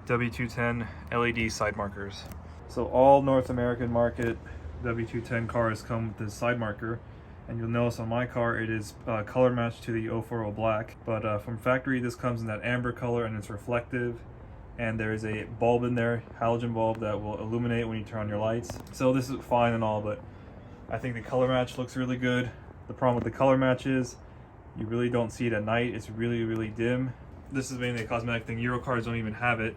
W210 LED side markers. So all North American market W210 cars come with this side marker, and you'll notice on my car it is color matched to the 040 black, but from factory this comes in that amber color and it's reflective, and there is a bulb in there, halogen bulb, that will illuminate when you turn on your lights. So this is fine and all, but I think the color match looks really good. The problem with the color match is you really don't see it at night. It's really dim. This is mainly a cosmetic thing. Euro cars don't even have it.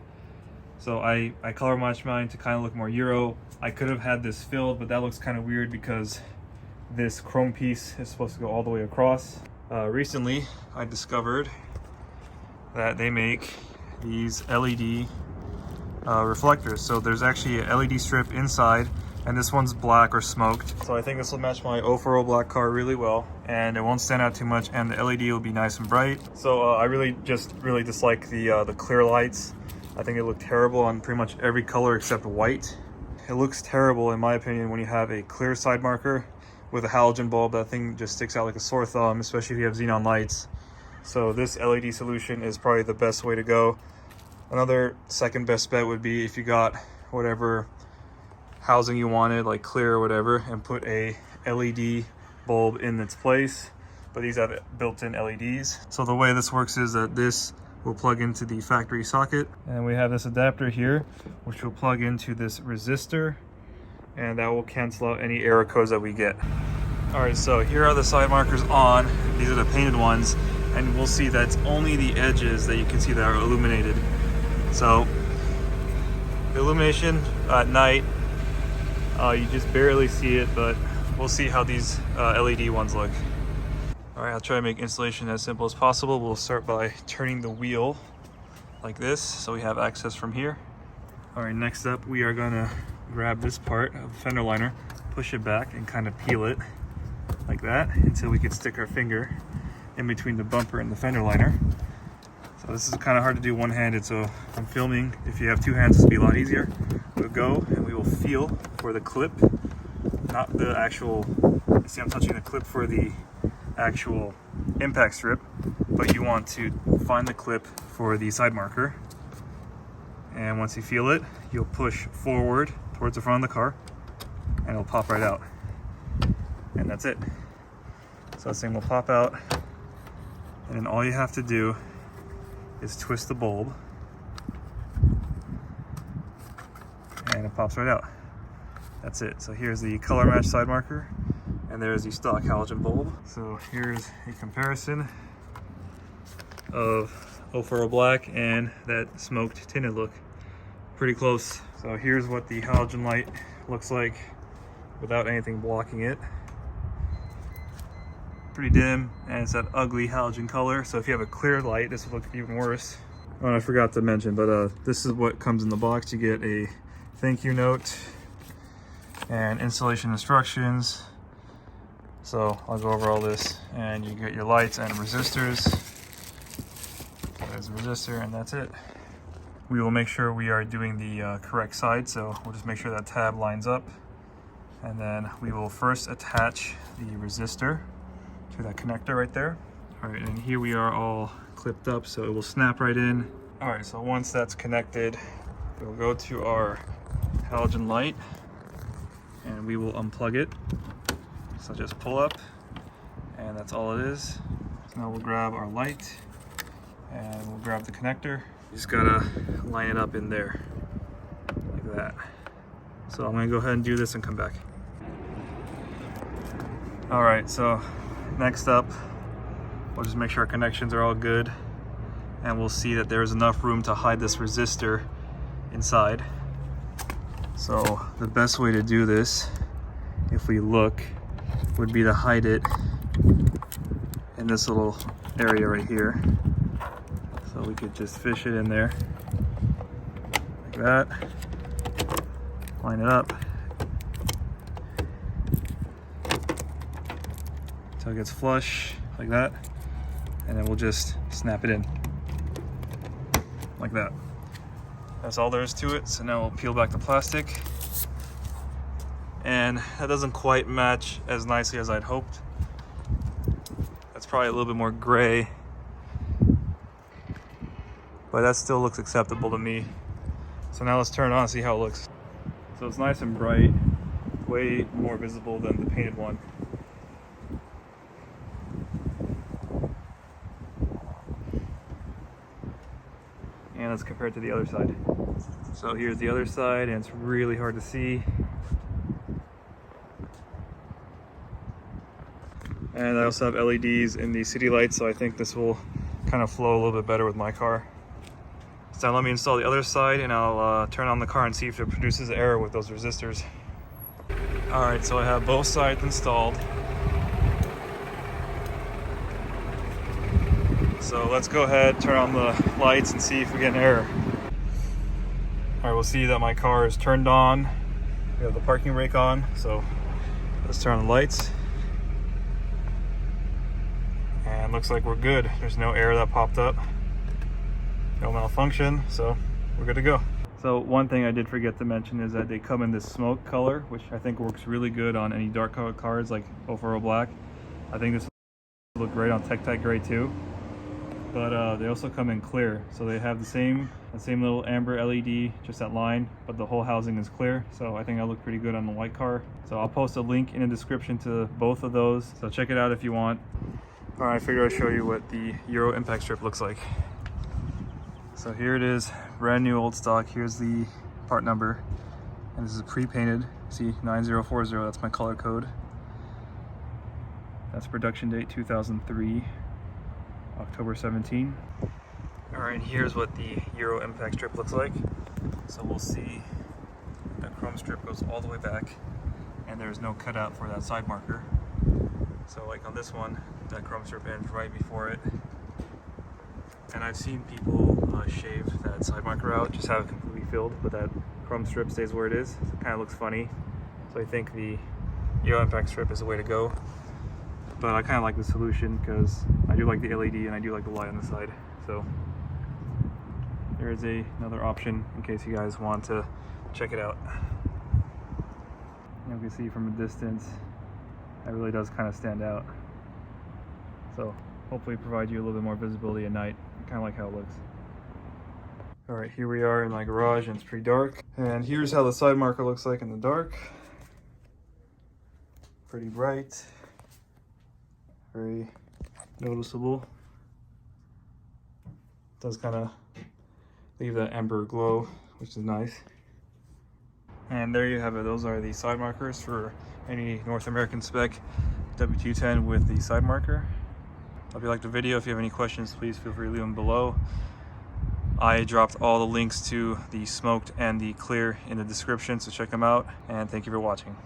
So I color matched mine to kind of look more Euro. I could have had this filled, but that looks kind of weird because this chrome piece is supposed to go all the way across. Recently, I discovered that they make these LED reflectors. So there's actually a LED strip inside, and this one's black or smoked. So I think this will match my 040 black car really well, and it won't stand out too much, and the LED will be nice and bright. So I really dislike the clear lights. I think they look terrible on pretty much every color except white. It looks terrible in my opinion when you have a clear side marker with a halogen bulb. That thing just sticks out like a sore thumb, especially if you have xenon lights. So this LED solution is probably the best way to go. Another second best bet would be if you got whatever housing you wanted, like clear or whatever, and put a LED bulb in its place. But these have built-in LEDs. So the way this works is that this will plug into the factory socket, and we have this adapter here which will plug into this resistor, and that will cancel out any error codes that we get. All right, so here are the side markers on. These are the painted ones, and we'll see that's only the edges that you can see that are illuminated. So the illumination at night, you just barely see it, but we'll see how these LED ones look. All right, I'll try to make installation as simple as possible. We'll start by turning the wheel like this so we have access from here. All right, next up we are gonna grab this part of the fender liner, push it back, and kind of peel it like that until we can stick our finger in between the bumper and the fender liner. So this is kind of hard to do one-handed, so I'm filming. If you have two hands, this will be a lot easier. We'll go and we will feel for the clip, not the actual, you see I'm touching the clip for the actual impact strip, but you want to find the clip for the side marker. And once you feel it, you'll push forward towards the front of the car and it'll pop right out. And that's it. So this thing will pop out, and then all you have to do is twist the bulb and it pops right out. That's it. So here's the color match side marker, and there's the stock halogen bulb. So here's a comparison of 040 black and that smoked tinted look. Pretty close. So here's what the halogen light looks like without anything blocking it. Pretty dim, and it's that ugly halogen color. So if you have a clear light, this will look even worse. Oh, I forgot to mention, but this is what comes in the box. You get a thank you note and installation instructions. So I'll go over all this, and you get your lights and resistors. There's a resistor, and that's it. We will make sure we are doing the correct side, so we'll just make sure that tab lines up, and then we will first attach the resistor to that connector right there. All right, and here we are all clipped up, so it will snap right in. All right, so once that's connected, we'll go to our halogen light and we will unplug it. So just pull up, and that's all it is. So now we'll grab our light and we'll grab the connector. You just gotta line it up in there like that. So I'm gonna go ahead and do this and come back. All right, so next up, we'll just make sure our connections are all good, and we'll see that there's enough room to hide this resistor inside. So the best way to do this, if we look, would be to hide it in this little area right here. So we could just fish it in there like that, line it up until it gets flush like that, and then we'll just snap it in like that. That's all there is to it. So now we'll peel back the plastic, and that doesn't quite match as nicely as I'd hoped. That's probably a little bit more gray, but that still looks acceptable to me. So now let's turn it on and see how it looks. So it's nice and bright, way more visible than the painted one. And let's compare it to the other side. So here's the other side, and it's really hard to see. And I also have LEDs in the city lights, so I think this will kind of flow a little bit better with my car. So now let me install the other side, and I'll turn on the car and see if it produces error with those resistors. All right, so I have both sides installed. So let's go ahead, turn on the lights and see if we get an error. All right, we'll see that my car is turned on. We have the parking brake on, so let's turn on the lights. And looks like we're good. There's no error that popped up. No malfunction, so we're good to go. So one thing I did forget to mention is that they come in this smoke color, which I think works really good on any dark colored cars like 040 black. I think this will look great on Tech Gray too. But they also come in clear, so they have the same little amber LED, just that line, but the whole housing is clear. So I think that'll look pretty good on the white car. So I'll post a link in the description to both of those, so check it out if you want. All right, I figured I'd show you what the Euro impact strip looks like. So here it is, brand new old stock. Here's the part number, and this is pre-painted. See, 9040, that's my color code. That's production date 2003, October 17. All right, here's what the Euro impact strip looks like. So we'll see that chrome strip goes all the way back, and there's no cutout for that side marker. So like on this one, that chrome strip ends right before it. And I've seen people shave that side marker out, just have it completely filled, but that chrome strip stays where it is. So it kind of looks funny. So I think the Euro impact strip is the way to go. But I kind of like the solution because I do like the LED and I do like the light on the side. So there is another option in case you guys want to check it out. You can see from a distance, that really does kind of stand out. So hopefully provide you a little bit more visibility at night. I kind of like how it looks. All right, here we are in my garage and it's pretty dark. And here's how the side marker looks like in the dark. Pretty bright. Very noticeable. Does kind of leave that amber glow, which is nice. And there you have it. Those are the side markers for any North American spec W210 with the side marker. Hope you liked the video. If you have any questions, please feel free to leave them below. I dropped all the links to the smoked and the clear in the description, so check them out. And thank you for watching.